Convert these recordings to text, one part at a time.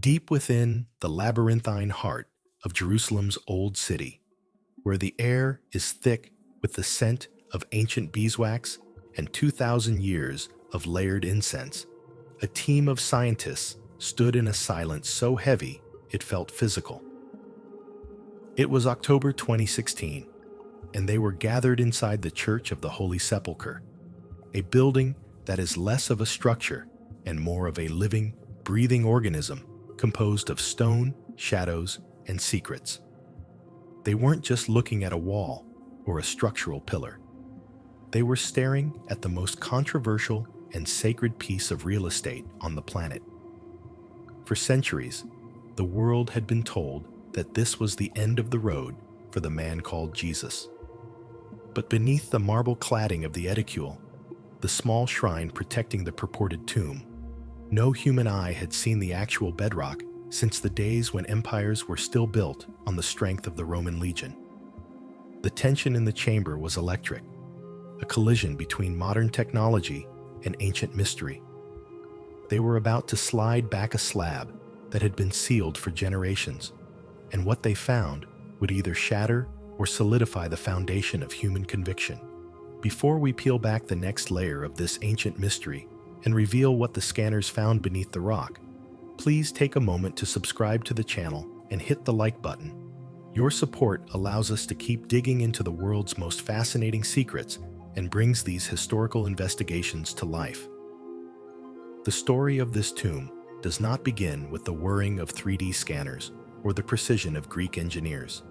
deep within the labyrinthine heart of Jerusalem's old city, where the air is thick with the scent of ancient beeswax and 2,000 years of layered incense, a team of scientists stood in a silence so heavy it felt physical. It was October 2016, and they were gathered inside the Church of the Holy Sepulchre, a building that is less of a structure and more of a living, breathing organism composed of stone, shadows, and secrets. They weren't just looking at a wall or a structural pillar. They were staring at the most controversial and sacred piece of real estate on the planet. For centuries, the world had been told that this was the end of the road for the man called Jesus. But beneath the marble cladding of the Edicule, the small shrine protecting the purported tomb, no human eye had seen the actual bedrock since the days when empires were still built on the strength of the Roman legion. The tension in the chamber was electric, a collision between modern technology and ancient mystery. They were about to slide back a slab that had been sealed for generations, and what they found would either shatter or solidify the foundation of human conviction. Before we peel back the next layer of this ancient mystery and reveal what the scanners found beneath the rock, please take a moment to subscribe to the channel and hit the like button. Your support allows us to keep digging into the world's most fascinating secrets and brings these historical investigations to life. The story of this tomb does not begin with the whirring of 3D scanners or the precision of Greek engineers.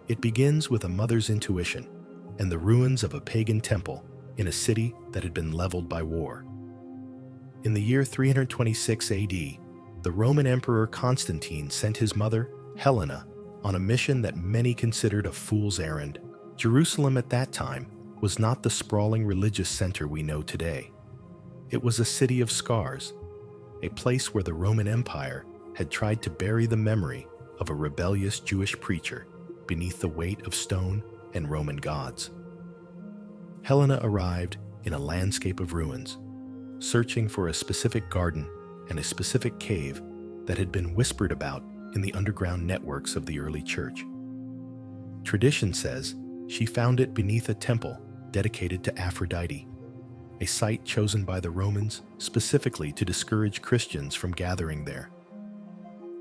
It begins with a mother's intuition and the ruins of a pagan temple in a city that had been leveled by war. In the year 326 AD, the Roman Emperor Constantine sent his mother, Helena, on a mission that many considered a fool's errand. Jerusalem at that time was not the sprawling religious center we know today. It was a city of scars, a place where the Roman Empire had tried to bury the memory of a rebellious Jewish preacher beneath the weight of stone and Roman gods. Helena arrived in a landscape of ruins, searching for a specific garden and a specific cave that had been whispered about in the underground networks of the early church. Tradition says she found it beneath a temple dedicated to Aphrodite, a site chosen by the Romans specifically to discourage Christians from gathering there.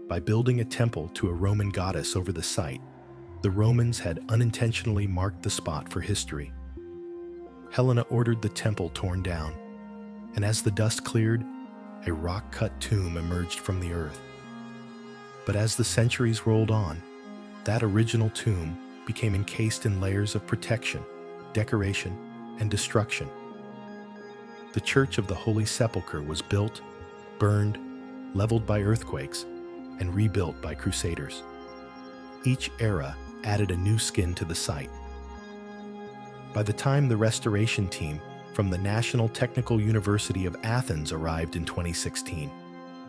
By building a temple to a Roman goddess over the site, the Romans had unintentionally marked the spot for history. Helena ordered the temple torn down, and as the dust cleared, a rock-cut tomb emerged from the earth. But as the centuries rolled on, that original tomb became encased in layers of protection, decoration, and destruction. The Church of the Holy Sepulchre was built, burned, leveled by earthquakes, and rebuilt by Crusaders. Each era added a new skin to the site. By the time the restoration team from the National Technical University of Athens arrived in 2016,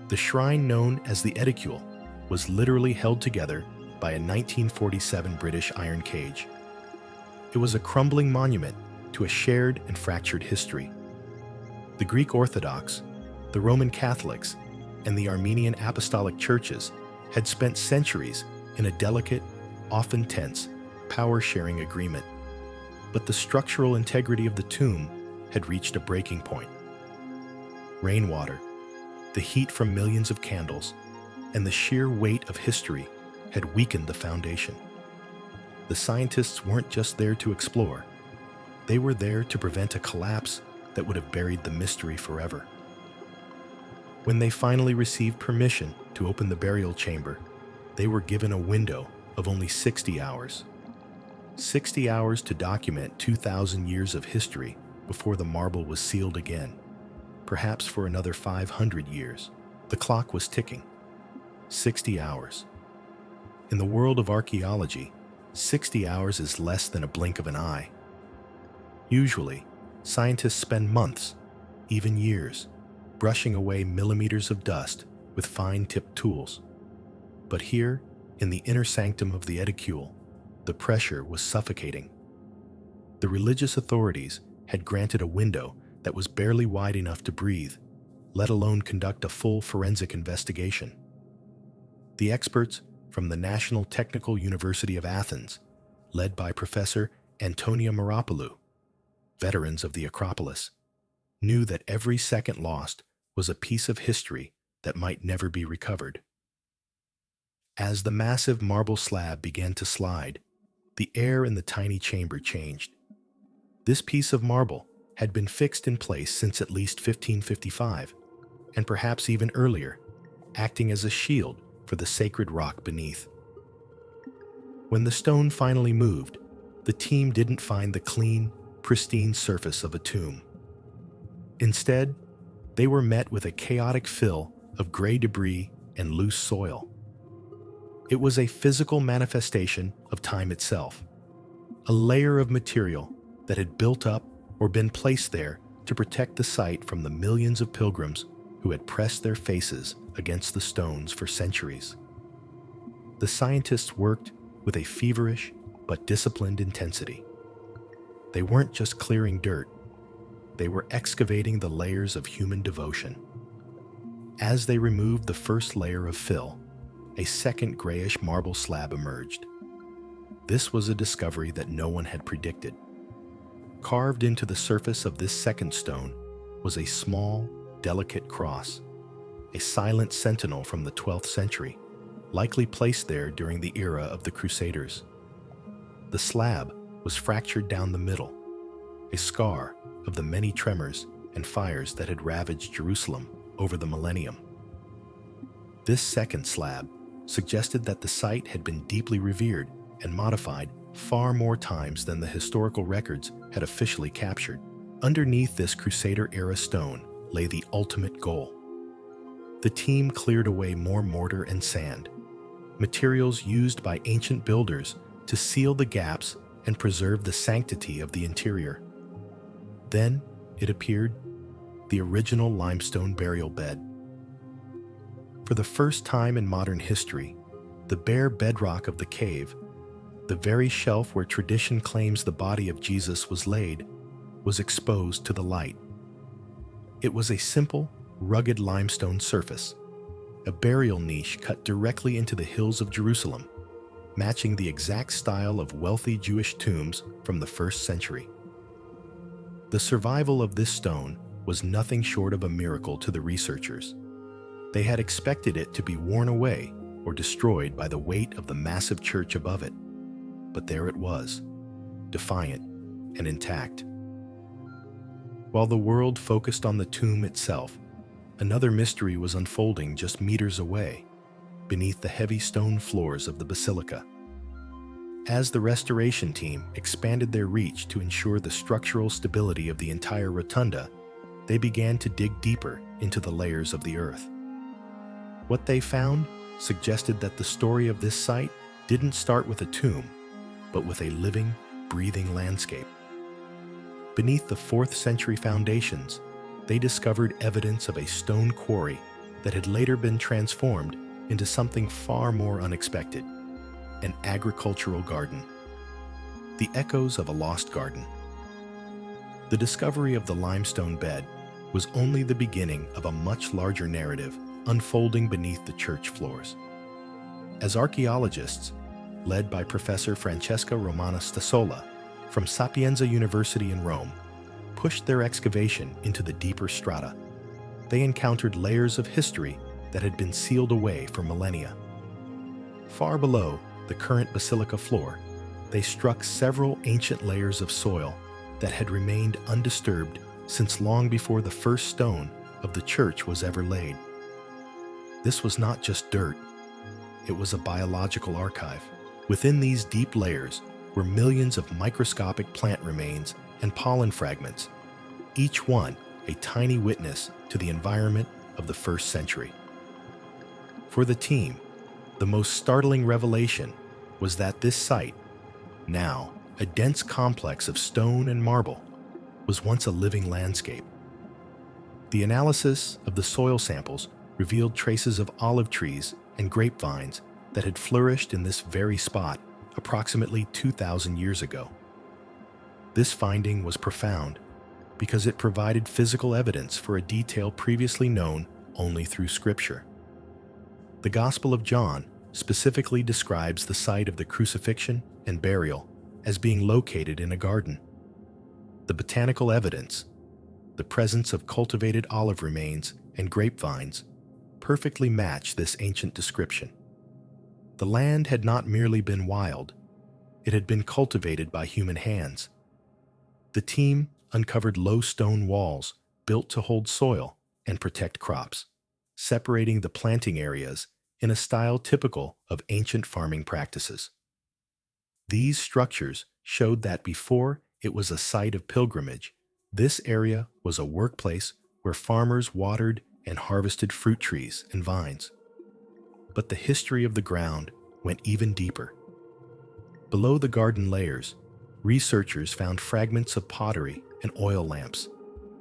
the shrine known as the Edicule was literally held together by a 1947 British iron cage. It was a crumbling monument to a shared and fractured history. The Greek Orthodox, the Roman Catholics, and the Armenian Apostolic churches had spent centuries in a delicate, often tense, power-sharing agreement. But the structural integrity of the tomb had reached a breaking point. Rainwater, the heat from millions of candles, and the sheer weight of history had weakened the foundation. The scientists weren't just there to explore. They were there to prevent a collapse that would have buried the mystery forever. When they finally received permission to open the burial chamber, they were given a window of only 60 hours. 60 hours to document 2,000 years of history before the marble was sealed again, perhaps for another 500 years. The clock was ticking. 60 hours. In the world of archaeology, 60 hours is less than a blink of an eye. Usually, scientists spend months, even years, brushing away millimeters of dust with fine-tipped tools. But here, in the inner sanctum of the Edicule, the pressure was suffocating. The religious authorities had granted a window that was barely wide enough to breathe, let alone conduct a full forensic investigation. The experts from the National Technical University of Athens, led by Professor Antonia Marapoulou, veterans of the Acropolis, knew that every second lost was a piece of history that might never be recovered. As the massive marble slab began to slide, the air in the tiny chamber changed. This piece of marble had been fixed in place since at least 1555, and perhaps even earlier, acting as a shield for the sacred rock beneath. When the stone finally moved, the team didn't find the clean, pristine surface of a tomb. Instead, they were met with a chaotic fill of gray debris and loose soil. It was a physical manifestation of time itself, a layer of material that had built up or been placed there to protect the site from the millions of pilgrims who had pressed their faces against the stones for centuries. The scientists worked with a feverish but disciplined intensity. They weren't just clearing dirt, they were excavating the layers of human devotion. As they removed the first layer of fill, a second grayish marble slab emerged. This was a discovery that no one had predicted. Carved into the surface of this second stone was a small, delicate cross, a silent sentinel from the 12th century, likely placed there during the era of the Crusaders. The slab was fractured down the middle, a scar of the many tremors and fires that had ravaged Jerusalem over the millennium. This second slab suggested that the site had been deeply revered and modified far more times than the historical records had officially captured. Underneath this Crusader-era stone lay the ultimate goal. The team cleared away more mortar and sand, materials used by ancient builders to seal the gaps and preserve the sanctity of the interior. Then, it appeared, the original limestone burial bed. For the first time in modern history, the bare bedrock of the cave, the very shelf where tradition claims the body of Jesus was laid, was exposed to the light. It was a simple, rugged limestone surface, a burial niche cut directly into the hills of Jerusalem, matching the exact style of wealthy Jewish tombs from the 1st century. The survival of this stone was nothing short of a miracle to the researchers. They had expected it to be worn away or destroyed by the weight of the massive church above it, but there it was, defiant and intact. While the world focused on the tomb itself, another mystery was unfolding just meters away, beneath the heavy stone floors of the basilica. As the restoration team expanded their reach to ensure the structural stability of the entire rotunda, they began to dig deeper into the layers of the earth. What they found suggested that the story of this site didn't start with a tomb, but with a living, breathing landscape. Beneath the 4th century foundations, they discovered evidence of a stone quarry that had later been transformed into something far more unexpected, an agricultural garden. The echoes of a lost garden. The discovery of the limestone bed was only the beginning of a much larger narrative unfolding beneath the church floors. As archaeologists, led by Professor Francesca Romana Stasola from Sapienza University in Rome, pushed their excavation into the deeper strata, they encountered layers of history that had been sealed away for millennia. Far below the current basilica floor, they struck several ancient layers of soil that had remained undisturbed since long before the first stone of the church was ever laid. This was not just dirt, it was a biological archive. Within these deep layers were millions of microscopic plant remains and pollen fragments, each one a tiny witness to the environment of the 1st century. For the team, the most startling revelation was that this site, now a dense complex of stone and marble, was once a living landscape. The analysis of the soil samples revealed traces of olive trees and grapevines that had flourished in this very spot approximately 2,000 years ago. This finding was profound because it provided physical evidence for a detail previously known only through scripture. The Gospel of John specifically describes the site of the crucifixion and burial as being located in a garden. The botanical evidence, the presence of cultivated olive remains and grapevines, perfectly match this ancient description. The land had not merely been wild, it had been cultivated by human hands. The team uncovered low stone walls built to hold soil and protect crops, separating the planting areas in a style typical of ancient farming practices. These structures showed that before it was a site of pilgrimage, this area was a workplace where farmers watered and harvested fruit trees and vines. But the history of the ground went even deeper. Below the garden layers, researchers found fragments of pottery and oil lamps,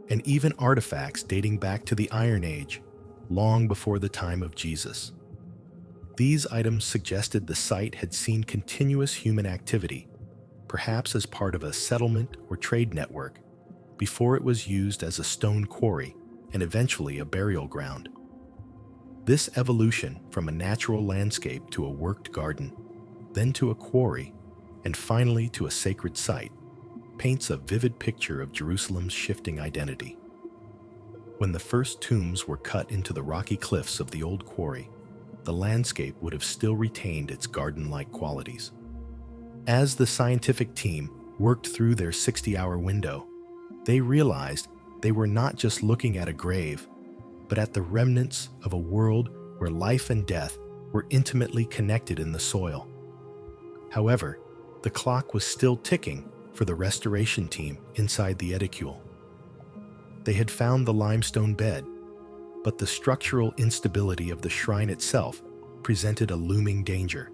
and even artifacts dating back to the Iron Age, long before the time of Jesus. These items suggested the site had seen continuous human activity, perhaps as part of a settlement or trade network, before it was used as a stone quarry and eventually a burial ground. This evolution from a natural landscape to a worked garden, then to a quarry, and finally to a sacred site, paints a vivid picture of Jerusalem's shifting identity. When the first tombs were cut into the rocky cliffs of the old quarry, the landscape would have still retained its garden-like qualities. As the scientific team worked through their 60-hour window, they realized they were not just looking at a grave, but at the remnants of a world where life and death were intimately connected in the soil. However, the clock was still ticking for the restoration team inside the Edicule. They had found the limestone bed, but the structural instability of the shrine itself presented a looming danger.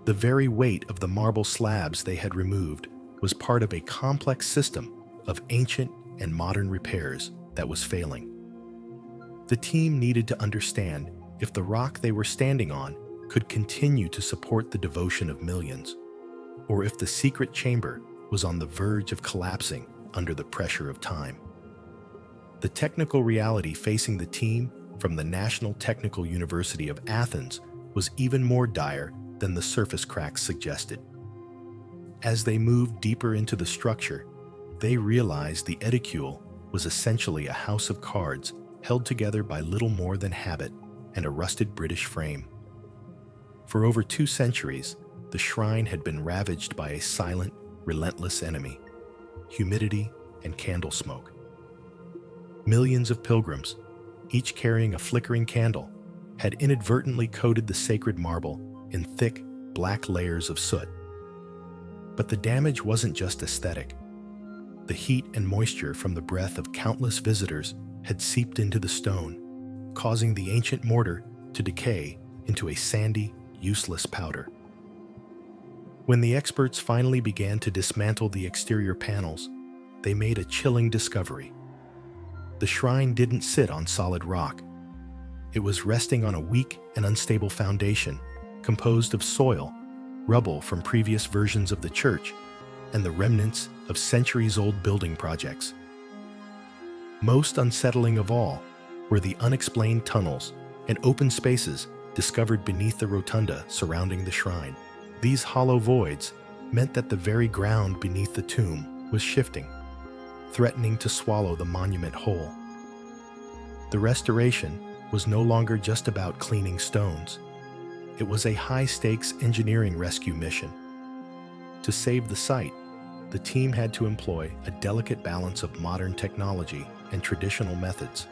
The very weight of the marble slabs they had removed was part of a complex system of ancient and modern repairs that was failing. The team needed to understand if the rock they were standing on could continue to support the devotion of millions, or if the secret chamber was on the verge of collapsing under the pressure of time. The technical reality facing the team from the National Technical University of Athens was even more dire than the surface cracks suggested. As they moved deeper into the structure, they realized the Edicule was essentially a house of cards held together by little more than habit and a rusted British frame. For over 2 centuries, the shrine had been ravaged by a silent, relentless enemy: humidity and candle smoke. Millions of pilgrims, each carrying a flickering candle, had inadvertently coated the sacred marble in thick, black layers of soot. But the damage wasn't just aesthetic. The heat and moisture from the breath of countless visitors had seeped into the stone, causing the ancient mortar to decay into a sandy, useless powder. When the experts finally began to dismantle the exterior panels, they made a chilling discovery. The shrine didn't sit on solid rock. It was resting on a weak and unstable foundation composed of soil, rubble from previous versions of the church, and the remnants of centuries-old building projects. Most unsettling of all were the unexplained tunnels and open spaces discovered beneath the rotunda surrounding the shrine. These hollow voids meant that the very ground beneath the tomb was shifting, threatening to swallow the monument whole. The restoration was no longer just about cleaning stones. It was a high-stakes engineering rescue mission. To save the site, the team had to employ a delicate balance of modern technology and traditional methods.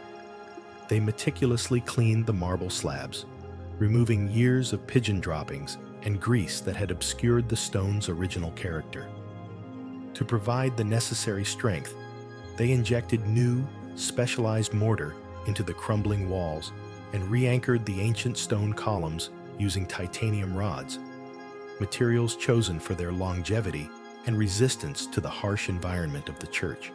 They meticulously cleaned the marble slabs, removing years of pigeon droppings and grease that had obscured the stone's original character. To provide the necessary strength, they injected new, specialized mortar into the crumbling walls and re-anchored the ancient stone columns using titanium rods, materials chosen for their longevity and resistance to the harsh environment of the church.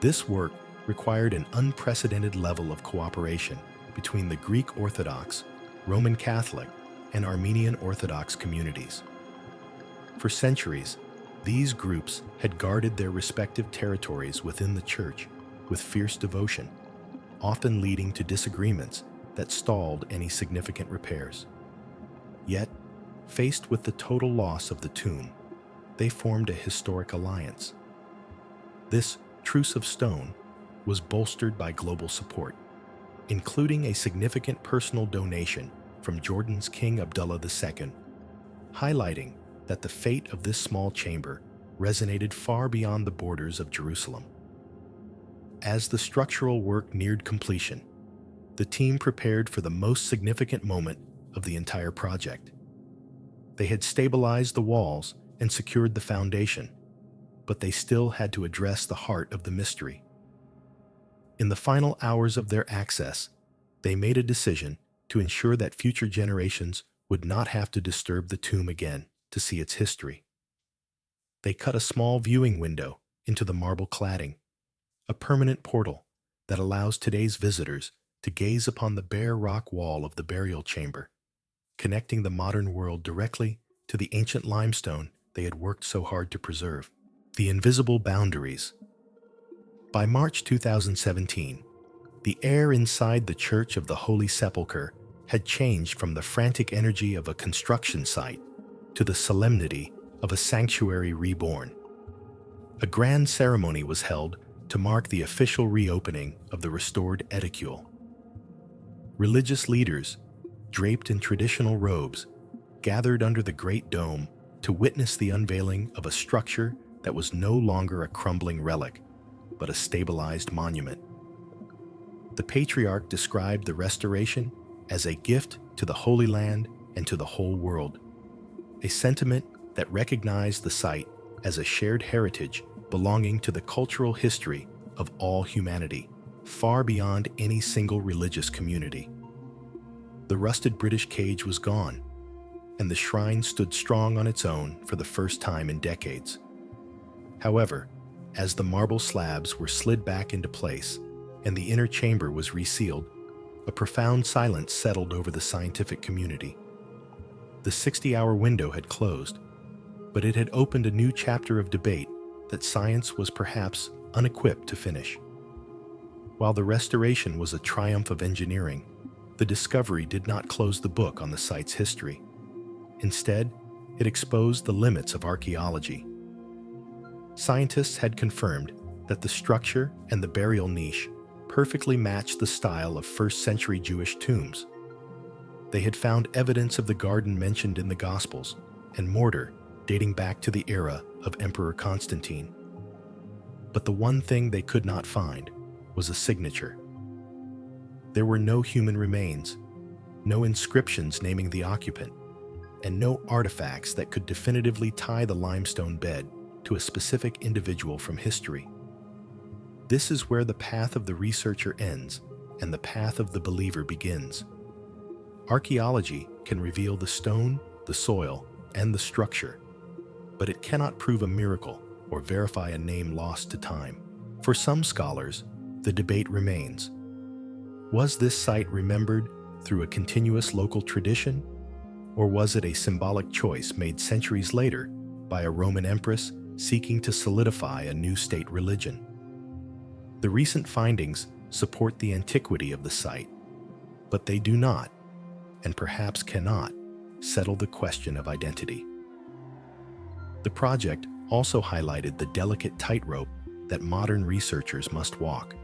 This work required an unprecedented level of cooperation between the Greek Orthodox, Roman Catholic, and Armenian Orthodox communities. For centuries, these groups had guarded their respective territories within the church with fierce devotion, often leading to disagreements that stalled any significant repairs. Yet, faced with the total loss of the tomb, they formed a historic alliance. This truce of stone was bolstered by global support, including a significant personal donation from Jordan's King Abdullah II, highlighting that the fate of this small chamber resonated far beyond the borders of Jerusalem. As the structural work neared completion, the team prepared for the most significant moment of the entire project. They had stabilized the walls and secured the foundation, but they still had to address the heart of the mystery. In the final hours of their access, they made a decision to ensure that future generations would not have to disturb the tomb again to see its history. They cut a small viewing window into the marble cladding, a permanent portal that allows today's visitors to gaze upon the bare rock wall of the burial chamber, connecting the modern world directly to the ancient limestone they had worked so hard to preserve. The invisible boundaries. By March 2017, the air inside the Church of the Holy Sepulchre had changed from the frantic energy of a construction site to the solemnity of a sanctuary reborn. A grand ceremony was held to mark the official reopening of the restored Edicule. Religious leaders, draped in traditional robes, gathered under the Great Dome to witness the unveiling of a structure that was no longer a crumbling relic, but a stabilized monument. The Patriarch described the restoration as a gift to the Holy Land and to the whole world, a sentiment that recognized the site as a shared heritage belonging to the cultural history of all humanity, far beyond any single religious community. The rusted British cage was gone, and the shrine stood strong on its own for the first time in decades. However, as the marble slabs were slid back into place and the inner chamber was resealed, a profound silence settled over the scientific community. The 60-hour window had closed, but it had opened a new chapter of debate that science was perhaps unequipped to finish. While the restoration was a triumph of engineering, the discovery did not close the book on the site's history. Instead, it exposed the limits of archaeology. Scientists had confirmed that the structure and the burial niche perfectly matched the style of first-century Jewish tombs. They had found evidence of the garden mentioned in the Gospels and mortar dating back to the era of Emperor Constantine. But the one thing they could not find was a signature. There were no human remains, no inscriptions naming the occupant, and no artifacts that could definitively tie the limestone bed to a specific individual from history. This is where the path of the researcher ends and the path of the believer begins. Archaeology can reveal the stone, the soil, and the structure, but it cannot prove a miracle or verify a name lost to time. For some scholars, the debate remains. Was this site remembered through a continuous local tradition, or was it a symbolic choice made centuries later by a Roman empress seeking to solidify a new state religion? The recent findings support the antiquity of the site, but they do not, and perhaps cannot, settle the question of identity. The project also highlighted the delicate tightrope that modern researchers must walk.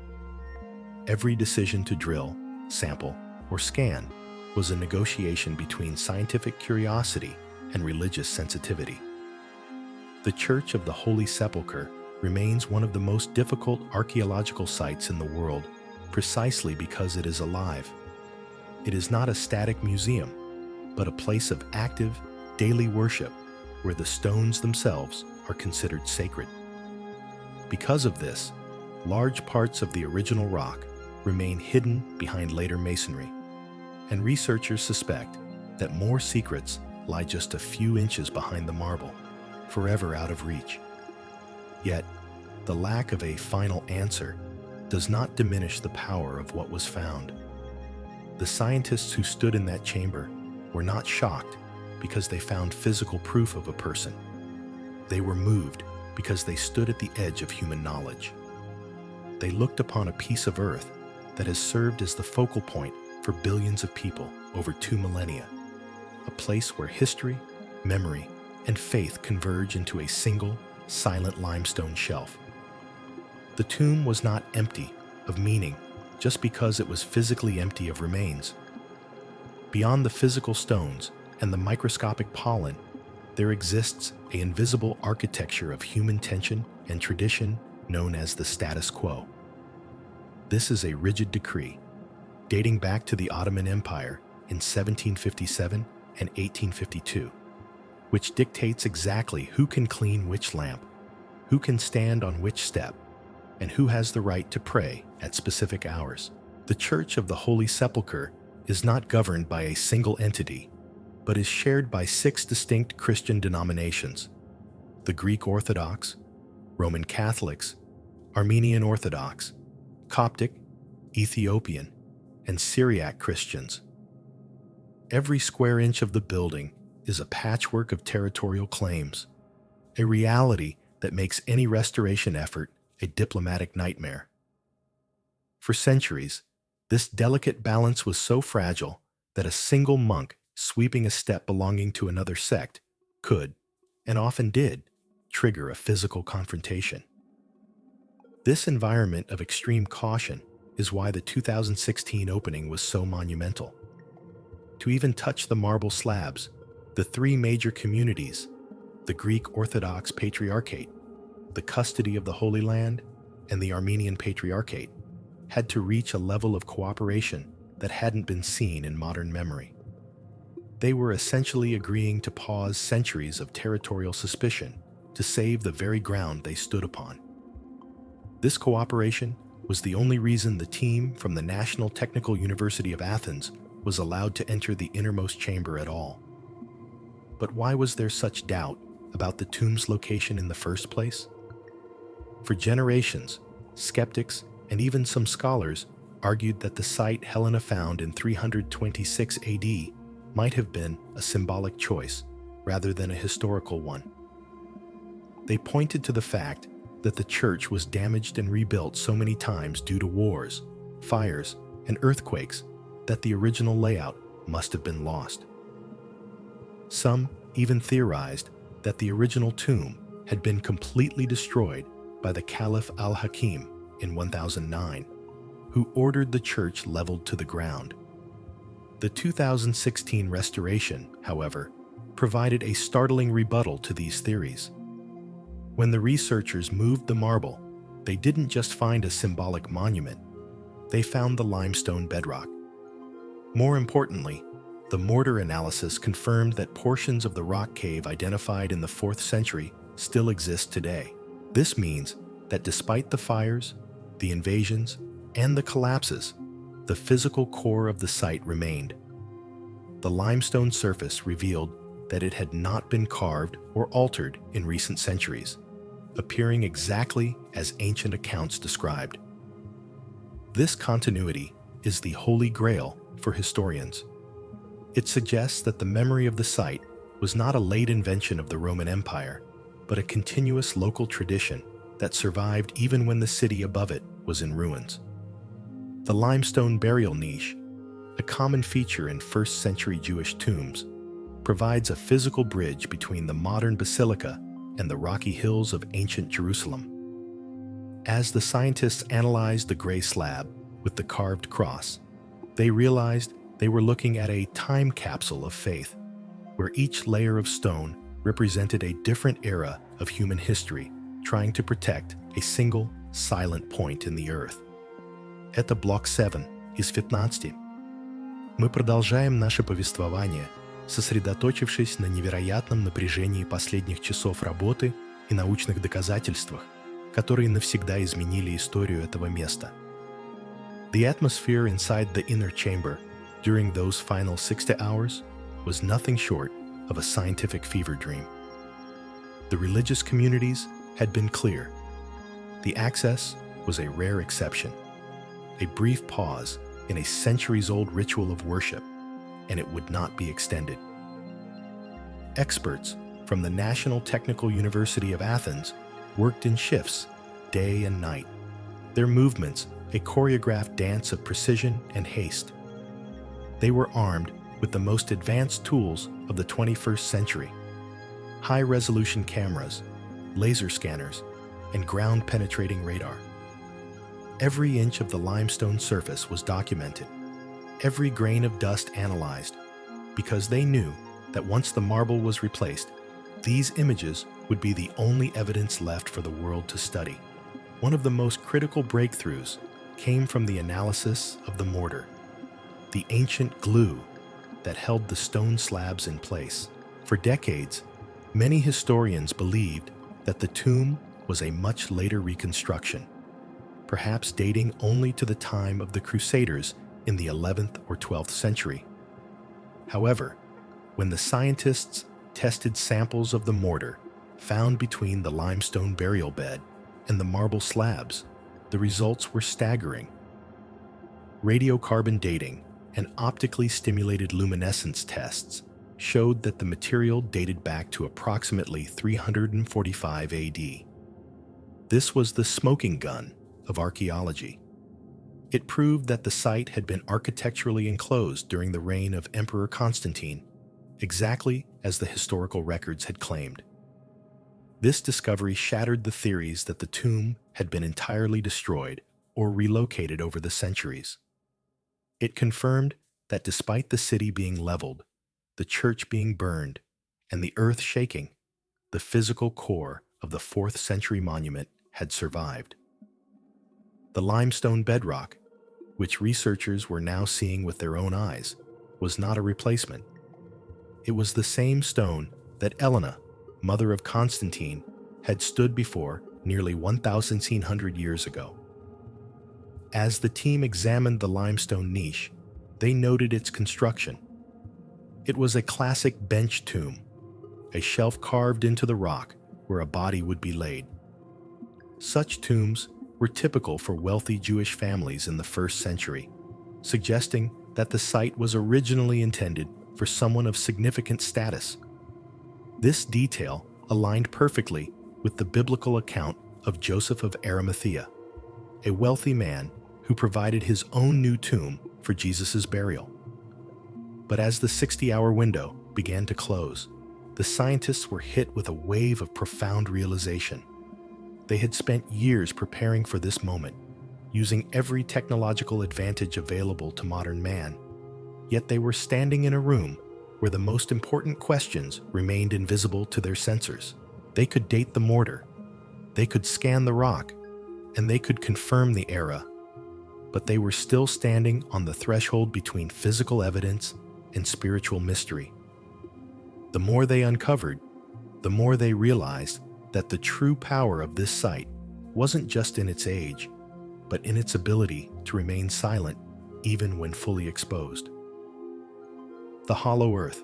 Every decision to drill, sample, or scan was a negotiation between scientific curiosity and religious sensitivity. The Church of the Holy Sepulchre remains one of the most difficult archaeological sites in the world precisely because it is alive. It is not a static museum, but a place of active, daily worship where the stones themselves are considered sacred. Because of this, large parts of the original rock remain hidden behind later masonry, and researchers suspect that more secrets lie just a few inches behind the marble, forever out of reach. Yet, the lack of a final answer does not diminish the power of what was found. The scientists who stood in that chamber were not shocked because they found physical proof of a person. They were moved because they stood at the edge of human knowledge. They looked upon a piece of earth that has served as the focal point for billions of people over 2 millennia, a place where history, memory, and faith converge into a single, silent limestone shelf. The tomb was not empty of meaning just because it was physically empty of remains. Beyond the physical stones and the microscopic pollen, there exists an invisible architecture of human tension and tradition known as the status quo. This is a rigid decree, dating back to the Ottoman Empire in 1757 and 1852, which dictates exactly who can clean which lamp, who can stand on which step, and who has the right to pray at specific hours. The Church of the Holy Sepulchre is not governed by a single entity, but is shared by 6 distinct Christian denominations: the Greek Orthodox, Roman Catholics, Armenian Orthodox, Coptic, Ethiopian, and Syriac Christians. Every square inch of the building is a patchwork of territorial claims, a reality that makes any restoration effort a diplomatic nightmare. For centuries, this delicate balance was so fragile that a single monk sweeping a step belonging to another sect could, and often did, trigger a physical confrontation. This environment of extreme caution is why the 2016 opening was so monumental. To even touch the marble slabs, the 3 major communities, the Greek Orthodox Patriarchate, the Custody of the Holy Land, and the Armenian Patriarchate, had to reach a level of cooperation that hadn't been seen in modern memory. They were essentially agreeing to pause centuries of territorial suspicion to save the very ground they stood upon. This cooperation was the only reason the team from the National Technical University of Athens was allowed to enter the innermost chamber at all. But why was there such doubt about the tomb's location in the first place? For generations, skeptics and even some scholars argued that the site Helena found in 326 AD might have been a symbolic choice rather than a historical one. They pointed to the fact that the church was damaged and rebuilt so many times due to wars, fires, and earthquakes that the original layout must have been lost. Some even theorized that the original tomb had been completely destroyed by the Caliph al-Hakim in 1009, who ordered the church leveled to the ground. The 2016 restoration, however, provided a startling rebuttal to these theories. When the researchers moved the marble, they didn't just find a symbolic monument, they found the limestone bedrock. More importantly, the mortar analysis confirmed that portions of the rock cave identified in the 4th century still exist today. This means that despite the fires, the invasions, and the collapses, the physical core of the site remained. The limestone surface revealed that it had not been carved or altered in recent centuries, appearing exactly as ancient accounts described. This continuity is the holy grail for historians. It suggests that the memory of the site was not a late invention of the Roman Empire, but a continuous local tradition that survived even when the city above it was in ruins. The limestone burial niche, a common feature in 1st century Jewish tombs, provides a physical bridge between the modern basilica and the rocky hills of ancient Jerusalem. As the scientists analyzed the gray slab with the carved cross, they realized they were looking at a time capsule of faith, where each layer of stone represented a different era of human history trying to protect a single, silent point in the earth. Это блок 7 из 15. Мы продолжаем наше повествование, сосредоточившись на невероятном напряжении последних часов работы и научных доказательствах, которые навсегда изменили историю этого места. The atmosphere inside the inner chamber during those final 60 hours was nothing short of a scientific fever dream. The religious communities had been clear. The access was a rare exception, a brief pause in a centuries-old ritual of worship, and it would not be extended. Experts from the National Technical University of Athens worked in shifts, day and night, their movements a choreographed dance of precision and haste. They were armed with the most advanced tools of the 21st century: high-resolution cameras, laser scanners, and ground-penetrating radar. Every inch of the limestone surface was documented, every grain of dust analyzed, because they knew that once the marble was replaced, these images would be the only evidence left for the world to study. One of the most critical breakthroughs came from the analysis of the mortar, the ancient glue that held the stone slabs in place. For decades, many historians believed that the tomb was a much later reconstruction, perhaps dating only to the time of the Crusaders in the 11th or 12th century. However, when the scientists tested samples of the mortar found between the limestone burial bed and the marble slabs, the results were staggering. Radiocarbon dating and optically stimulated luminescence tests showed that the material dated back to approximately 345 AD. This was the smoking gun of archaeology. It proved that the site had been architecturally enclosed during the reign of Emperor Constantine, exactly as the historical records had claimed. This discovery shattered the theories that the tomb had been entirely destroyed or relocated over the centuries. It confirmed that despite the city being leveled, the church being burned, and the earth shaking, the physical core of the 4th century monument had survived. The limestone bedrock, which researchers were now seeing with their own eyes, was not a replacement. It was the same stone that Elena, mother of Constantine, had stood before nearly 1,700 years ago. As the team examined the limestone niche, they noted its construction. It was a classic bench tomb, a shelf carved into the rock where a body would be laid. Such tombs were typical for wealthy Jewish families in the 1st century, suggesting that the site was originally intended for someone of significant status. This detail aligned perfectly with the biblical account of Joseph of Arimathea, a wealthy man who provided his own new tomb for Jesus' burial. But as the 60-hour window began to close, the scientists were hit with a wave of profound realization. They had spent years preparing for this moment, using every technological advantage available to modern man. Yet they were standing in a room where the most important questions remained invisible to their sensors. They could date the mortar, they could scan the rock, and they could confirm the era. But they were still standing on the threshold between physical evidence and spiritual mystery. The more they uncovered, the more they realized that the true power of this site wasn't just in its age, but in its ability to remain silent even when fully exposed. The hollow earth.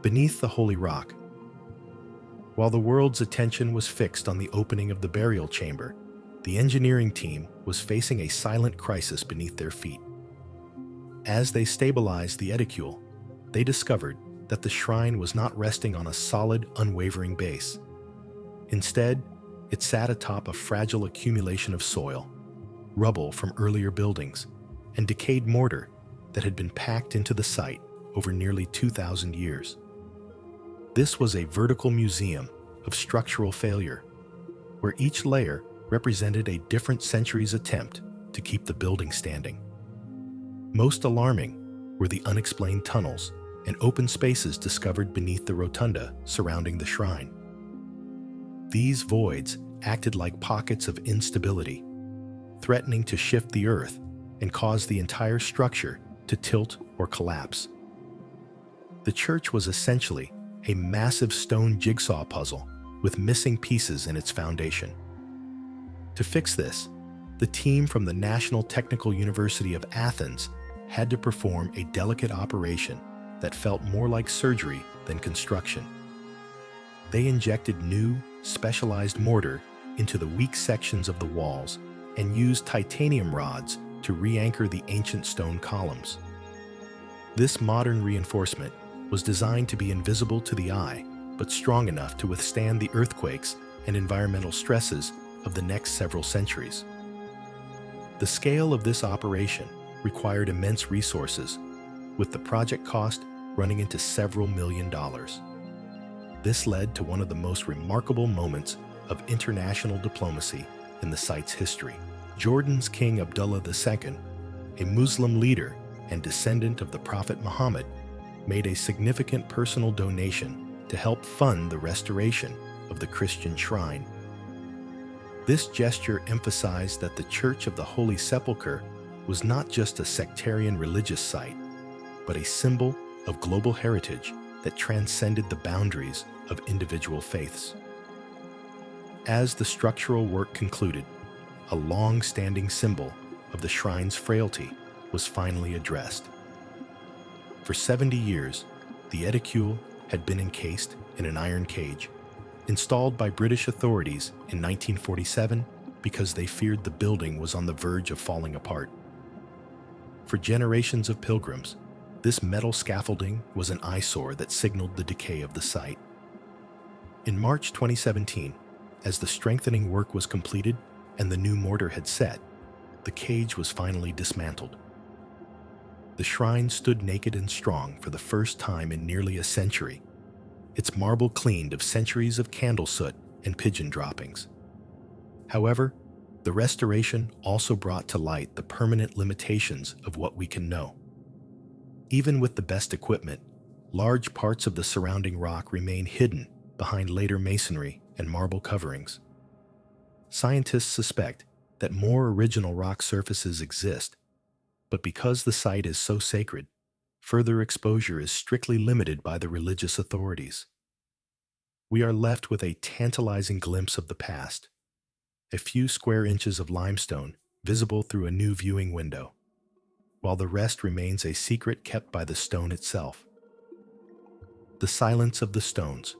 Beneath the holy rock, while the world's attention was fixed on the opening of the burial chamber, the engineering team was facing a silent crisis beneath their feet. As they stabilized the Edicule, they discovered that the shrine was not resting on a solid, unwavering base. Instead, it sat atop a fragile accumulation of soil, rubble from earlier buildings, and decayed mortar that had been packed into the site over nearly 2,000 years. This was a vertical museum of structural failure, where each layer represented a different century's attempt to keep the building standing. Most alarming were the unexplained tunnels and open spaces discovered beneath the rotunda surrounding the shrine. These voids acted like pockets of instability, threatening to shift the earth and cause the entire structure to tilt or collapse. The church was essentially a massive stone jigsaw puzzle with missing pieces in its foundation. To fix this, the team from the National Technical University of Athens had to perform a delicate operation that felt more like surgery than construction. They injected new, specialized mortar into the weak sections of the walls and used titanium rods to re-anchor the ancient stone columns. This modern reinforcement was designed to be invisible to the eye, but strong enough to withstand the earthquakes and environmental stresses of the next several centuries. The scale of this operation required immense resources with the project cost running into several $1,000,000. This led to one of the most remarkable moments of international diplomacy in the site's history. Jordan's King Abdullah II, a Muslim leader and descendant of the Prophet Muhammad, made a significant personal donation to help fund the restoration of the Christian shrine. This gesture emphasized that the Church of the Holy Sepulchre was not just a sectarian religious site, but a symbol of global heritage that transcended the boundaries of individual faiths. As the structural work concluded, a long-standing symbol of the shrine's frailty was finally addressed. For 70 years, the Edicule had been encased in an iron cage, installed by British authorities in 1947 because they feared the building was on the verge of falling apart. For generations of pilgrims, this metal scaffolding was an eyesore that signaled the decay of the site. In March 2017, as the strengthening work was completed and the new mortar had set, the cage was finally dismantled. The shrine stood naked and strong for the first time in nearly a century, its marble cleaned of centuries of candle soot and pigeon droppings. However, the restoration also brought to light the permanent limitations of what we can know. Even with the best equipment, large parts of the surrounding rock remain hidden behind later masonry and marble coverings. Scientists suspect that more original rock surfaces exist, but because the site is so sacred, further exposure is strictly limited by the religious authorities. We are left with a tantalizing glimpse of the past, a few square inches of limestone visible through a new viewing window, while the rest remains a secret kept by the stone itself. The silence of the stones.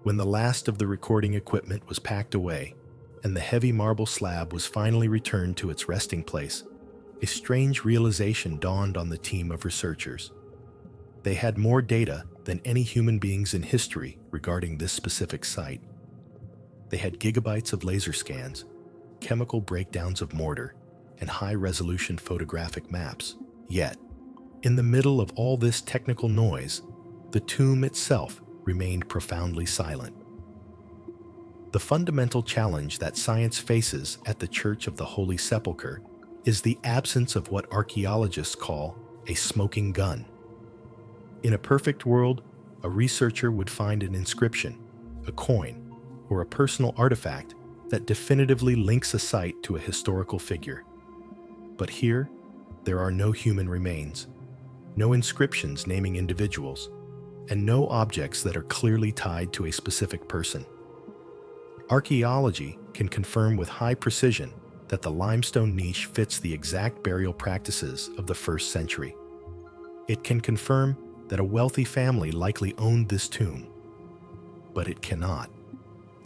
When the last of the recording equipment was packed away and the heavy marble slab was finally returned to its resting place, a strange realization dawned on the team of researchers. They had more data than any human beings in history regarding this specific site. They had gigabytes of laser scans, chemical breakdowns of mortar, and high-resolution photographic maps. Yet, in the middle of all this technical noise, the tomb itself remained profoundly silent. The fundamental challenge that science faces at the Church of the Holy Sepulchre is the absence of what archaeologists call a smoking gun. In a perfect world, a researcher would find an inscription, a coin, or a personal artifact that definitively links a site to a historical figure. But here, there are no human remains, no inscriptions naming individuals, and no objects that are clearly tied to a specific person. Archaeology can confirm with high precision that the limestone niche fits the exact burial practices of the 1st century. It can confirm that a wealthy family likely owned this tomb, but it cannot,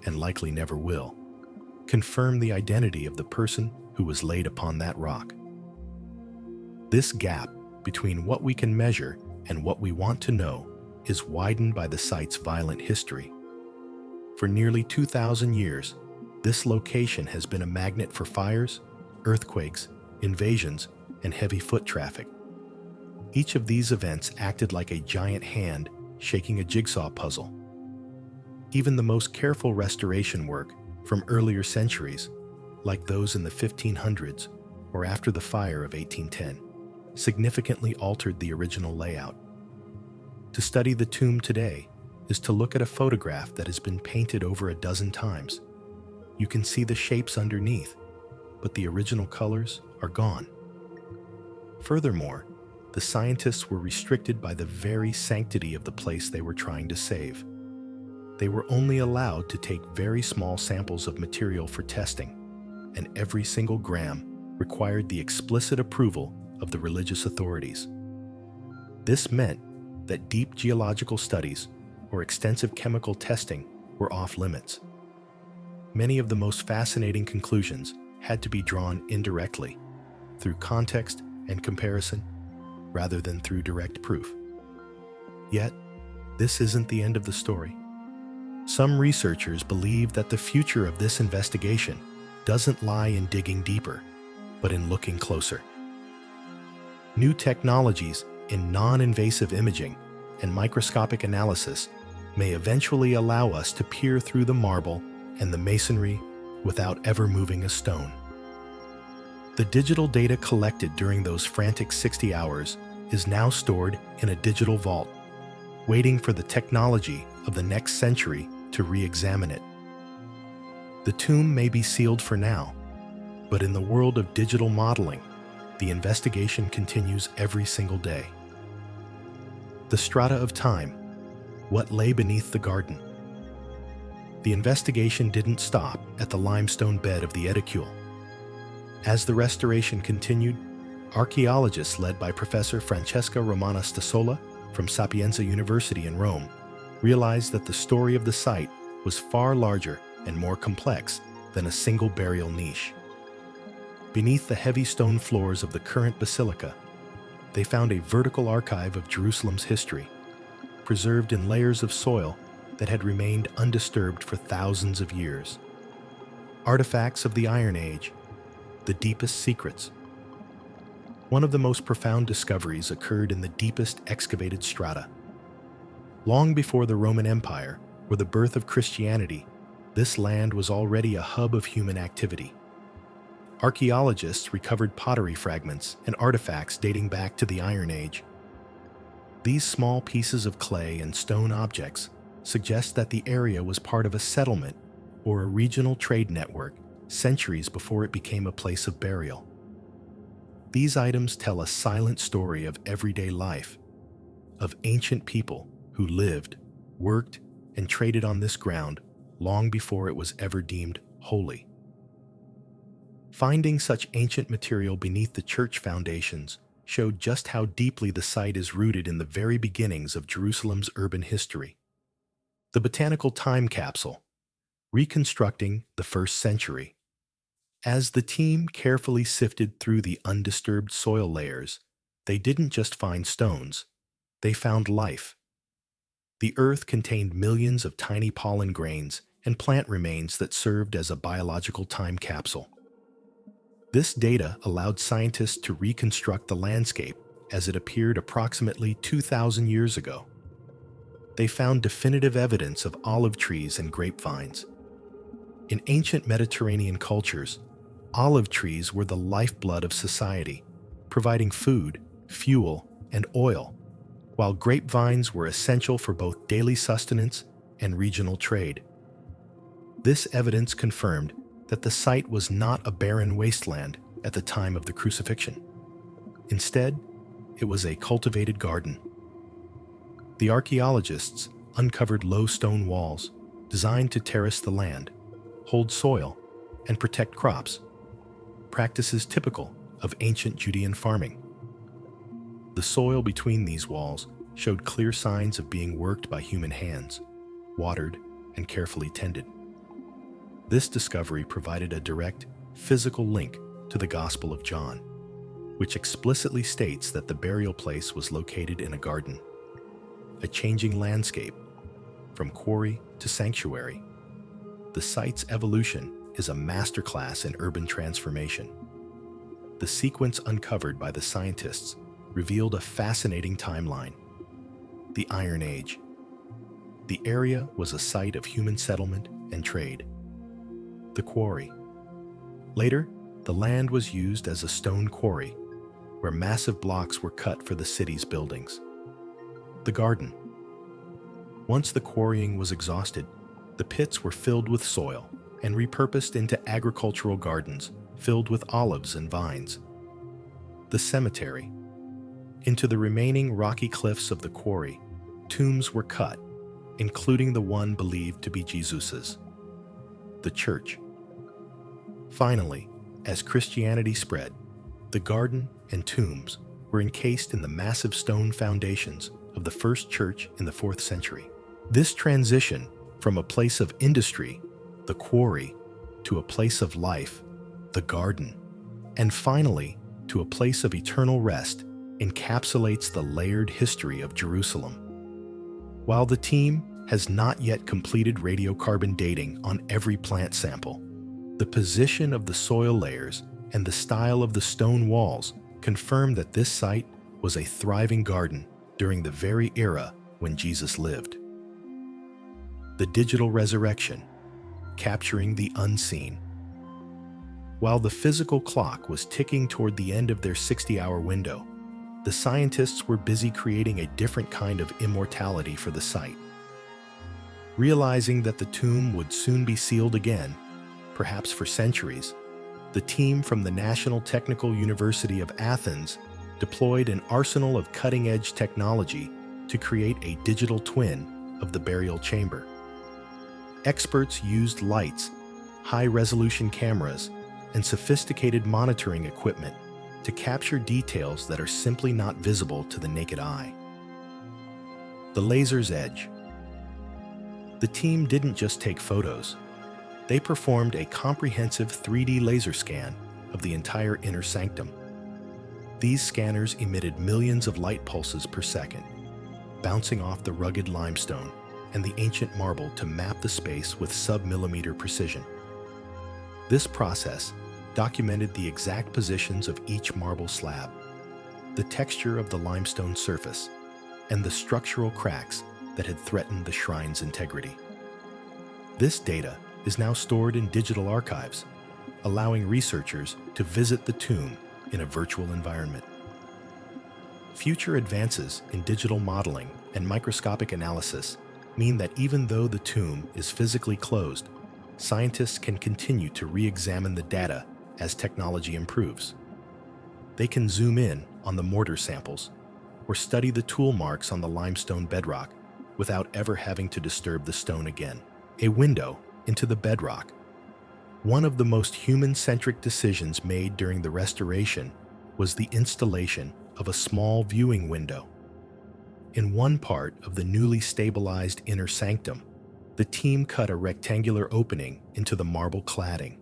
and likely never will, confirm the identity of the person who was laid upon that rock. This gap between what we can measure and what we want to know is widened by the site's violent history. For nearly 2,000 years, this location has been a magnet for fires, earthquakes, invasions, and heavy foot traffic. Each of these events acted like a giant hand shaking a jigsaw puzzle. Even the most careful restoration work from earlier centuries, like those in the 1500s or after the fire of 1810, significantly altered the original layout. To study the tomb today is to look at a photograph that has been painted over a dozen times. You can see the shapes underneath, but the original colors are gone. Furthermore, the scientists were restricted by the very sanctity of the place they were trying to save. They were only allowed to take very small samples of material for testing, and every single gram required the explicit approval of the religious authorities. This meant that deep geological studies or extensive chemical testing were off limits. Many of the most fascinating conclusions had to be drawn indirectly, through context and comparison, rather than through direct proof. Yet, this isn't the end of the story. Some researchers believe that the future of this investigation doesn't lie in digging deeper, but in looking closer. New technologies in non-invasive imaging and microscopic analysis may eventually allow us to peer through the marble and the masonry without ever moving a stone. The digital data collected during those frantic 60 hours is now stored in a digital vault, waiting for the technology of the next century to re-examine it. The tomb may be sealed for now, but in the world of digital modeling, the investigation continues every single day. The strata of time, what lay beneath the garden. The investigation didn't stop at the limestone bed of the Edicule. As the restoration continued, archaeologists led by Professor Francesca Romana Stassola from Sapienza University in Rome realized that the story of the site was far larger and more complex than a single burial niche. Beneath the heavy stone floors of the current basilica, they found a vertical archive of Jerusalem's history, preserved in layers of soil that had remained undisturbed for thousands of years. Artifacts of the Iron Age, the deepest secrets. One of the most profound discoveries occurred in the deepest excavated strata. Long before the Roman Empire or the birth of Christianity, this land was already a hub of human activity. Archaeologists recovered pottery fragments and artifacts dating back to the Iron Age. These small pieces of clay and stone objects suggest that the area was part of a settlement or a regional trade network centuries before it became a place of burial. These items tell a silent story of everyday life, of ancient people who lived, worked, and traded on this ground long before it was ever deemed holy. Finding such ancient material beneath the church foundations showed just how deeply the site is rooted in the very beginnings of Jerusalem's urban history. The botanical time capsule, reconstructing the first century. As the team carefully sifted through the undisturbed soil layers, they didn't just find stones, they found life. The earth contained millions of tiny pollen grains and plant remains that served as a biological time capsule. This data allowed scientists to reconstruct the landscape as it appeared approximately 2,000 years ago. They found definitive evidence of olive trees and grapevines. In ancient Mediterranean cultures, olive trees were the lifeblood of society, providing food, fuel, and oil, while grapevines were essential for both daily sustenance and regional trade. This evidence confirmed that the site was not a barren wasteland at the time of the crucifixion. Instead, it was a cultivated garden. The archaeologists uncovered low stone walls designed to terrace the land, hold soil, and protect crops, practices typical of ancient Judean farming. The soil between these walls showed clear signs of being worked by human hands, watered, and carefully tended. This discovery provided a direct, physical link to the Gospel of John, which explicitly states that the burial place was located in a garden, a changing landscape, from quarry to sanctuary. The site's evolution is a masterclass in urban transformation. The sequence uncovered by the scientists revealed a fascinating timeline. The Iron Age. The area was a site of human settlement and trade. The quarry. Later, the land was used as a stone quarry, where massive blocks were cut for the city's buildings. The garden. Once the quarrying was exhausted, the pits were filled with soil and repurposed into agricultural gardens filled with olives and vines. The cemetery. Into the remaining rocky cliffs of the quarry, tombs were cut, including the one believed to be Jesus's. The church. Finally, as Christianity spread, the garden and tombs were encased in the massive stone foundations of the first church in the 4th century. This transition from a place of industry, the quarry, to a place of life, the garden, and finally to a place of eternal rest encapsulates the layered history of Jerusalem. While the team has not yet completed radiocarbon dating on every plant sample, the position of the soil layers and the style of the stone walls confirm that this site was a thriving garden during the very era when Jesus lived. The digital resurrection, capturing the unseen. While the physical clock was ticking toward the end of their 60-hour window, the scientists were busy creating a different kind of immortality for the site. Realizing that the tomb would soon be sealed again, perhaps for centuries, the team from the National Technical University of Athens deployed an arsenal of cutting-edge technology to create a digital twin of the burial chamber. Experts used lights, high-resolution cameras, and sophisticated monitoring equipment to capture details that are simply not visible to the naked eye. The laser's edge. The team didn't just take photos. They performed a comprehensive 3D laser scan of the entire inner sanctum. These scanners emitted millions of light pulses per second, bouncing off the rugged limestone and the ancient marble to map the space with sub-millimeter precision. This process documented the exact positions of each marble slab, the texture of the limestone surface, and the structural cracks that had threatened the shrine's integrity. This data is now stored in digital archives, allowing researchers to visit the tomb in a virtual environment. Future advances in digital modeling and microscopic analysis mean that even though the tomb is physically closed, scientists can continue to re-examine the data as technology improves. They can zoom in on the mortar samples or study the tool marks on the limestone bedrock without ever having to disturb the stone again. A window into the bedrock. One of the most human-centric decisions made during the restoration was the installation of a small viewing window. In one part of the newly stabilized inner sanctum, the team cut a rectangular opening into the marble cladding.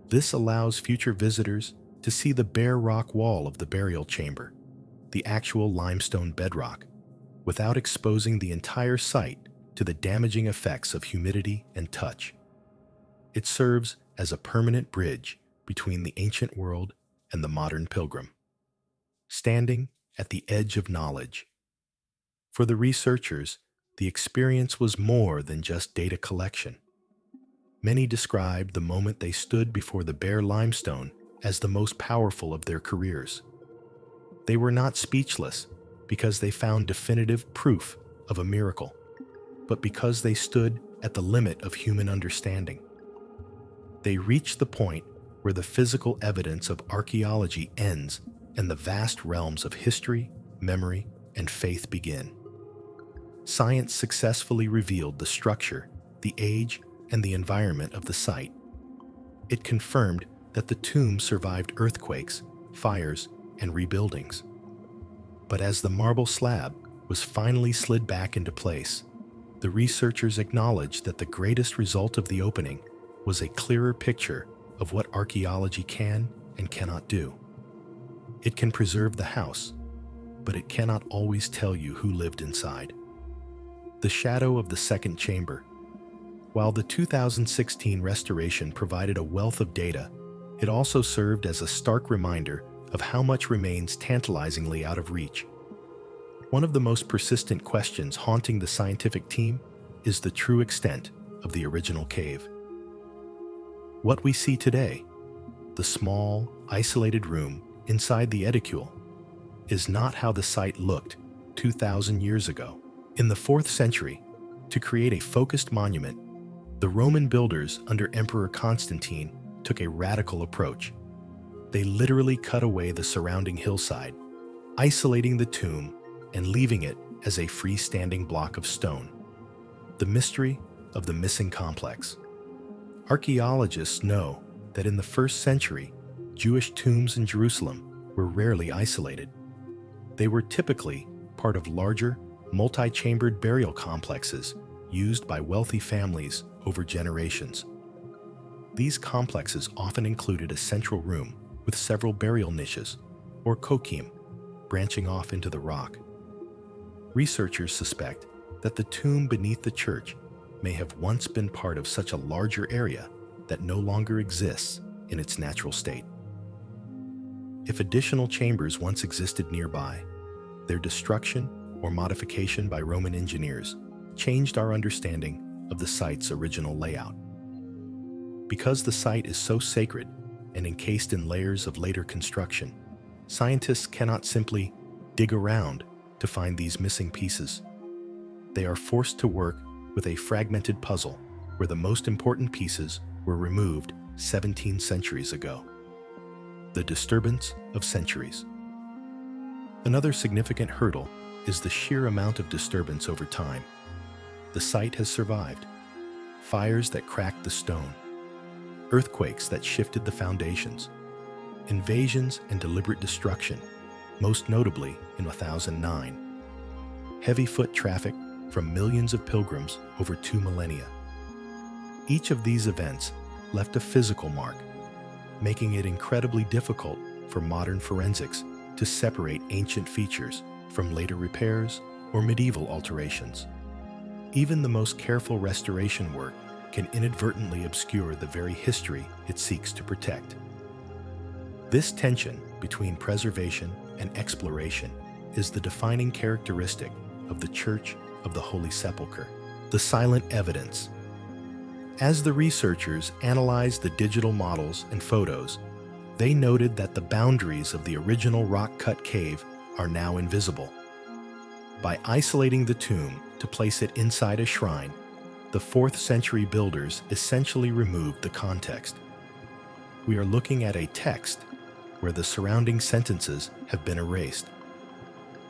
This allows future visitors to see the bare rock wall of the burial chamber, the actual limestone bedrock, without exposing the entire site to the damaging effects of humidity and touch. It serves as a permanent bridge between the ancient world and the modern pilgrim. Standing at the edge of knowledge. For the researchers, the experience was more than just data collection. Many described the moment they stood before the bare limestone as the most powerful of their careers. They were not speechless because they found definitive proof of a miracle, but because they stood at the limit of human understanding. They reached the point where the physical evidence of archaeology ends and the vast realms of history, memory, and faith begin. Science successfully revealed the structure, the age, and the environment of the site. It confirmed that the tomb survived earthquakes, fires, and rebuildings. But as the marble slab was finally slid back into place, the researchers acknowledged that the greatest result of the opening was a clearer picture of what archaeology can and cannot do. It can preserve the house, but it cannot always tell you who lived inside. The shadow of the second chamber. While the 2016 restoration provided a wealth of data, it also served as a stark reminder of how much remains tantalizingly out of reach. One of the most persistent questions haunting the scientific team is the true extent of the original cave. What we see today, the small, isolated room inside the Edicule, is not how the site looked 2,000 years ago. In the 4th century, to create a focused monument, the Roman builders under Emperor Constantine took a radical approach. They literally cut away the surrounding hillside, isolating the tomb and leaving it as a freestanding block of stone. The mystery of the missing complex. Archaeologists know that in the 1st century, Jewish tombs in Jerusalem were rarely isolated. They were typically part of larger, multi-chambered burial complexes used by wealthy families over generations. These complexes often included a central room with several burial niches, or kokim, branching off into the rock. Researchers suspect that the tomb beneath the church may have once been part of such a larger area that no longer exists in its natural state. if additional chambers once existed nearby. Their destruction or modification by Roman engineers changed our understanding of the site's original layout. Because the site is so sacred and encased in layers of later construction, scientists cannot simply dig around to find these missing pieces. They are forced to work with a fragmented puzzle where the most important pieces were removed 17 centuries ago. The disturbance of centuries. Another significant hurdle is the sheer amount of disturbance over time. The site has survived fires that cracked the stone, earthquakes that shifted the foundations, invasions and deliberate destruction, most notably in 1009, heavy foot traffic from millions of pilgrims over 2 millennia. Each of these events left a physical mark, making it incredibly difficult for modern forensics to separate ancient features from later repairs or medieval alterations. Even the most careful restoration work can inadvertently obscure the very history it seeks to protect. This tension between preservation and exploration is the defining characteristic of the Church of the Holy Sepulchre, the silent evidence. As the researchers analyzed the digital models and photos, they noted that the boundaries of the original rock-cut cave are now invisible. By isolating the tomb to place it inside a shrine, the 4th century builders essentially removed the context. We are looking at a text where the surrounding sentences have been erased.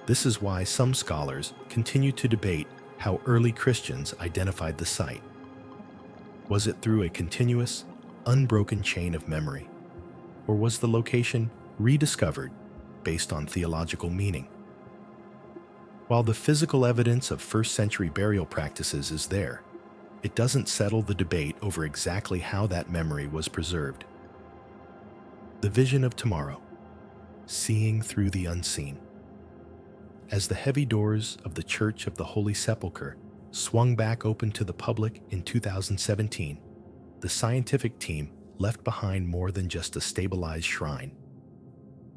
This is why some scholars continue to debate how early Christians identified the site. Was it through a continuous, unbroken chain of memory? Or was the location rediscovered based on theological meaning? While the physical evidence of 1st century burial practices is there, it doesn't settle the debate over exactly how that memory was preserved. The vision of tomorrow, seeing through the unseen. As the heavy doors of the Church of the Holy Sepulchre swung back open to the public in 2017, the scientific team left behind more than just a stabilized shrine.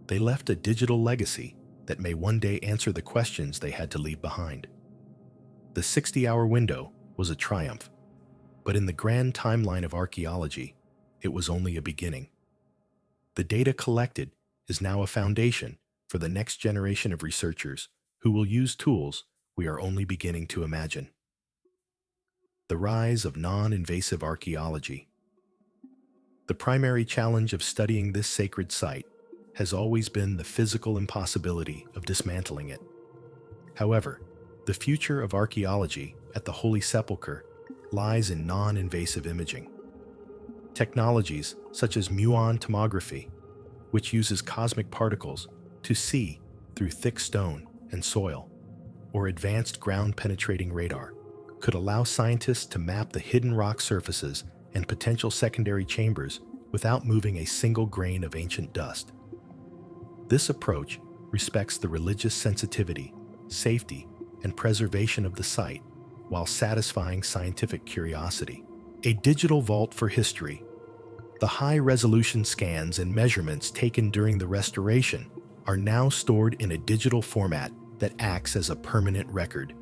They left a digital legacy that may one day answer the questions they had to leave behind. The 60-hour window was a triumph, but in the grand timeline of archaeology, it was only a beginning. The data collected is now a foundation for the next generation of researchers who will use tools we are only beginning to imagine. The rise of non-invasive archaeology. The primary challenge of studying this sacred site has always been the physical impossibility of dismantling it. However, the future of archaeology at the Holy Sepulchre lies in non-invasive imaging. Technologies such as muon tomography, which uses cosmic particles to see through thick stone and soil, or advanced ground-penetrating radar, could allow scientists to map the hidden rock surfaces and potential secondary chambers without moving a single grain of ancient dust. This approach respects the religious sensitivity, safety, and preservation of the site while satisfying scientific curiosity. A digital vault for history. The high-resolution scans and measurements taken during the restoration are now stored in a digital format that acts as a permanent record.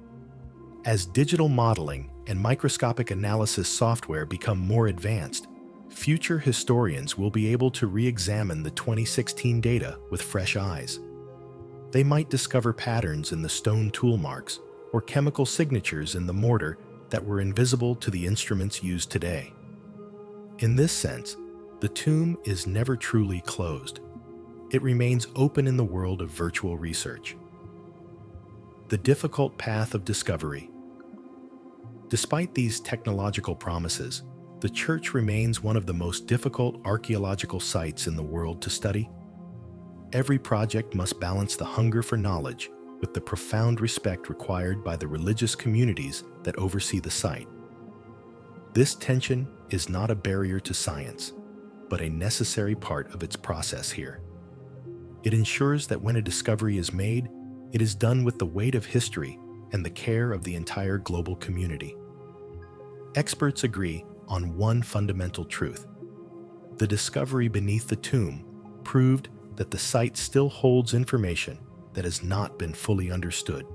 As digital modeling and microscopic analysis software become more advanced, future historians will be able to re-examine the 2016 data with fresh eyes. They might discover patterns in the stone tool marks or chemical signatures in the mortar that were invisible to the instruments used today. In this sense, the tomb is never truly closed. It remains open in the world of virtual research. The difficult path of discovery. Despite these technological promises, the church remains one of the most difficult archaeological sites in the world to study. Every project must balance the hunger for knowledge with the profound respect required by the religious communities that oversee the site. This tension is not a barrier to science, but a necessary part of its process here. It ensures that when a discovery is made, it is done with the weight of history and the care of the entire global community. Experts agree on one fundamental truth. The discovery beneath the tomb proved that the site still holds information that has not been fully understood.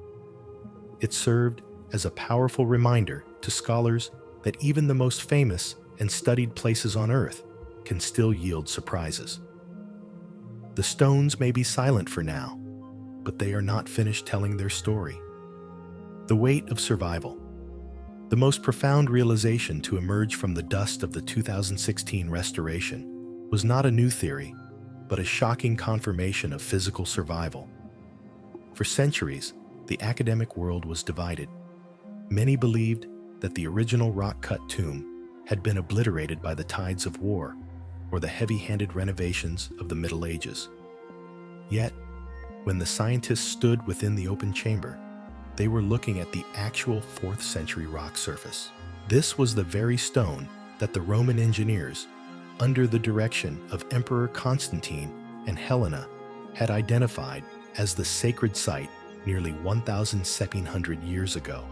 It served as a powerful reminder to scholars that even the most famous and studied places on Earth can still yield surprises. The stones may be silent for now, but they are not finished telling their story. The weight of survival. The most profound realization to emerge from the dust of the 2016 restoration was not a new theory, but a shocking confirmation of physical survival. For centuries, the academic world was divided. Many believed that the original rock-cut tomb had been obliterated by the tides of war or the heavy-handed renovations of the Middle Ages. Yet, when the scientists stood within the open chamber, they were looking at the actual 4th century rock surface. This was the very stone that the Roman engineers, under the direction of Emperor Constantine and Helena, had identified as the sacred site nearly 1,700 years ago.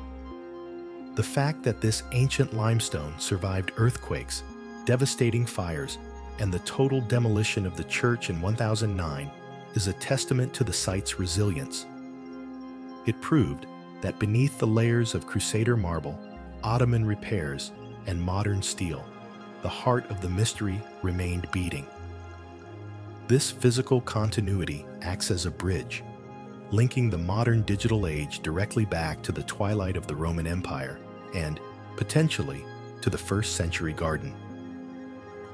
The fact that this ancient limestone survived earthquakes, devastating fires, and the total demolition of the church in 1009 is a testament to the site's resilience. It proved that beneath the layers of Crusader marble, Ottoman repairs, and modern steel, the heart of the mystery remained beating. This physical continuity acts as a bridge, linking the modern digital age directly back to the twilight of the Roman Empire and, potentially, to the 1st century garden.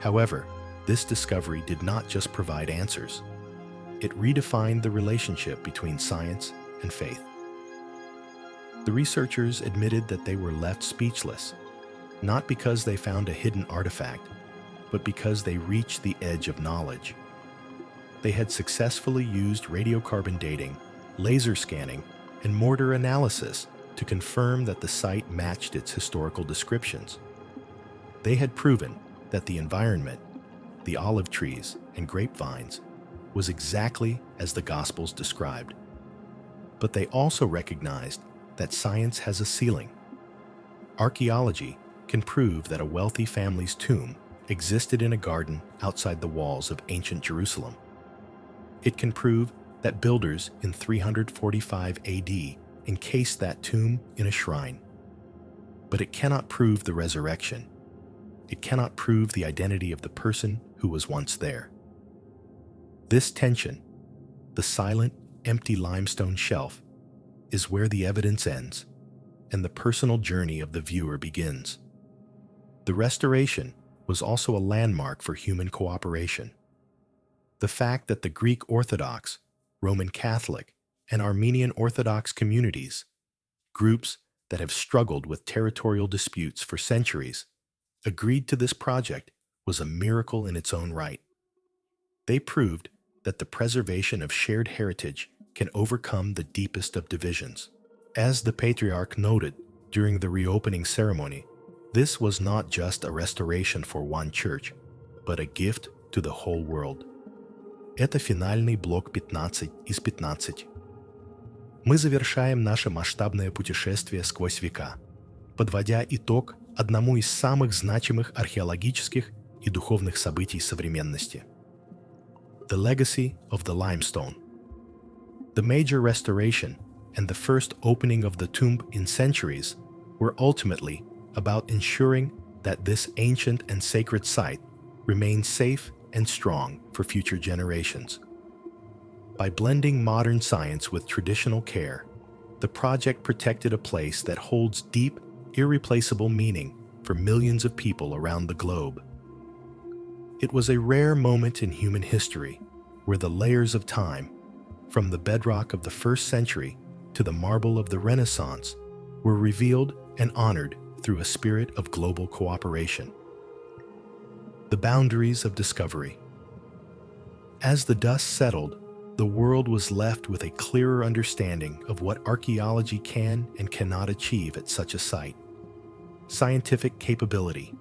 However, this discovery did not just provide answers. It redefined the relationship between science and faith. The researchers admitted that they were left speechless, not because they found a hidden artifact, but because they reached the edge of knowledge. They had successfully used radiocarbon dating, laser scanning, and mortar analysis to confirm that the site matched its historical descriptions. They had proven that the environment, the olive trees and grapevines, was exactly as the Gospels described. But they also recognized that science has a ceiling. Archaeology can prove that a wealthy family's tomb existed in a garden outside the walls of ancient Jerusalem. It can prove that builders in 345 AD encased that tomb in a shrine. But it cannot prove the resurrection. It cannot prove the identity of the person who was once there. This tension, the silent, empty limestone shelf, is where the evidence ends and the personal journey of the viewer begins. The restoration was also a landmark for human cooperation. The fact that the Greek Orthodox, Roman Catholic, and Armenian Orthodox communities, groups that have struggled with territorial disputes for centuries, agreed to this project was a miracle in its own right. They proved that the preservation of shared heritage can overcome the deepest of divisions. As the Patriarch noted during the reopening ceremony, this was not just a restoration for one church, but a gift to the whole world. Это финальный блок 15 из 15. Мы завершаем наше масштабное путешествие сквозь века, подводя итог одному из самых значимых археологических и духовных событий современности. The legacy of the limestone. The major restoration and the first opening of the tomb in centuries were ultimately about ensuring that this ancient and sacred site remained safe and strong for future generations. By blending modern science with traditional care, the project protected a place that holds deep, irreplaceable meaning for millions of people around the globe. It was a rare moment in human history where the layers of time, from the bedrock of the 1st century to the marble of the Renaissance, were revealed and honored through a spirit of global cooperation. The boundaries of discovery. As the dust settled, the world was left with a clearer understanding of what archaeology can and cannot achieve at such a site. Scientific capability.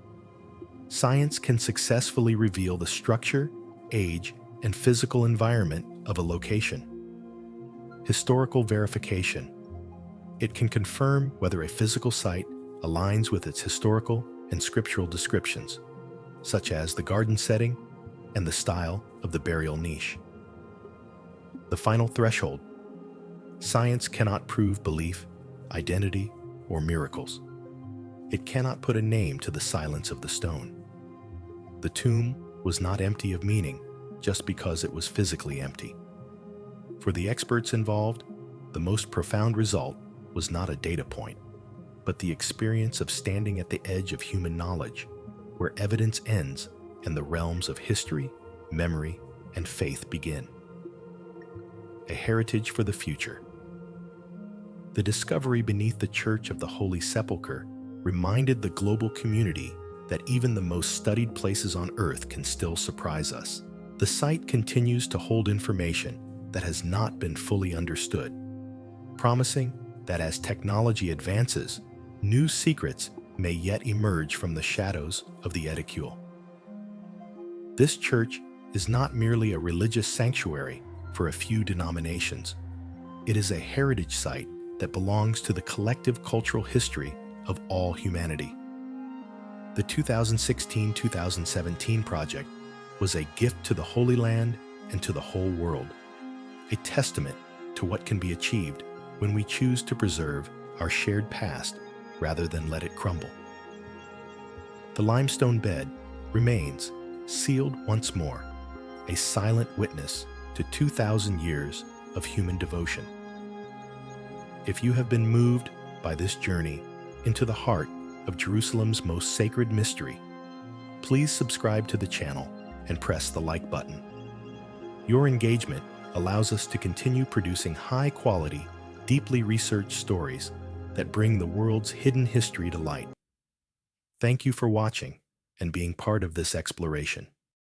Science can successfully reveal the structure, age, and physical environment of a location. Historical verification. It can confirm whether a physical site aligns with its historical and scriptural descriptions, such as the garden setting and the style of the burial niche. The final threshold. Science cannot prove belief, identity, or miracles. It cannot put a name to the silence of the stone. The tomb was not empty of meaning just because it was physically empty. For the experts involved, the most profound result was not a data point, but the experience of standing at the edge of human knowledge, where evidence ends and the realms of history, memory, and faith begin. A heritage for the future. The discovery beneath the Church of the Holy Sepulchre reminded the global community that even the most studied places on Earth can still surprise us. The site continues to hold information that has not been fully understood, promising that as technology advances, new secrets may yet emerge from the shadows of the Edicule. This church is not merely a religious sanctuary for a few denominations. It is a heritage site that belongs to the collective cultural history of all humanity. The 2016-2017 project was a gift to the Holy Land and to the whole world, a testament to what can be achieved when we choose to preserve our shared past rather than let it crumble. The limestone bed remains, sealed once more, a silent witness to 2,000 years of human devotion. If you have been moved by this journey into the heart of Jerusalem's most sacred mystery, please subscribe to the channel and press the like button. Your engagement allows us to continue producing high-quality, deeply researched stories that bring the world's hidden history to light. Thank you for watching and being part of this exploration.